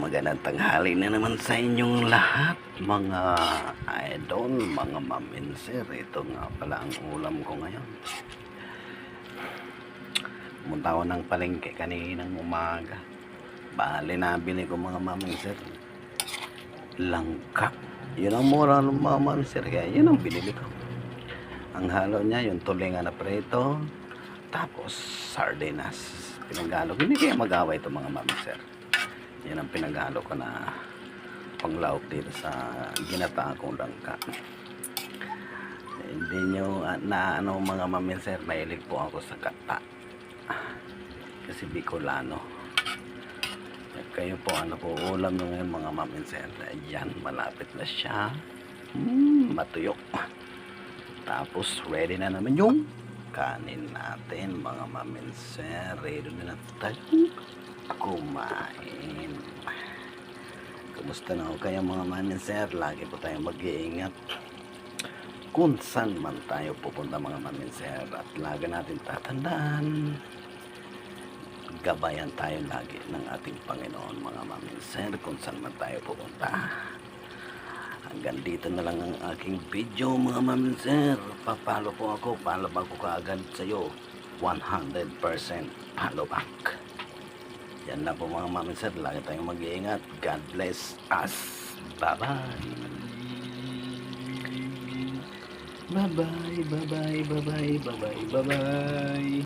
Magandang tanghali na naman sa inyong lahat, mga idol, mga maminser. Ito nga pala ang ulam ko ngayon. Pumunta ako ng palengke kaninang umaga. Bali, nabili ko mga maminser, langka. Yun ang mura ng mga maminser, kaya yun ang binili ko. Ang halo niya, yung tulingan na preto, tapos sardinas. Pinagalo, hindi kaya mag-away ito mga maminser. Yan ang pinaghalo ko na panglaok dito sa ginata kong langka. Hindi nyo na ano mga maminser, mahilig po ako sa kata kasi Bicolano. Kayo po, ano po ulam nyo ngayon mga maminser? Ayan, malapit na siya. Matuyok. Tapos ready na naman yung kanin natin mga maminser. Ready na tayo kumain. Kumusta na kayo mga maminser? Lagi po tayong mag-iingat kung saan man tayo pupunta mga maminser, at lagi natin tatandaan, gabayan tayo lagi ng ating Panginoon mga maminser kung saan man tayo pupunta. Hanggang dito na lang ang aking video mga maminser. Papalo po ako, follow back ko kaagad sa iyo, 100% follow back. Yan na po mga maminser, lagi tayong mag-iingat. God bless us. Bye-bye. Bye-bye, bye-bye, bye-bye, bye-bye, bye-bye.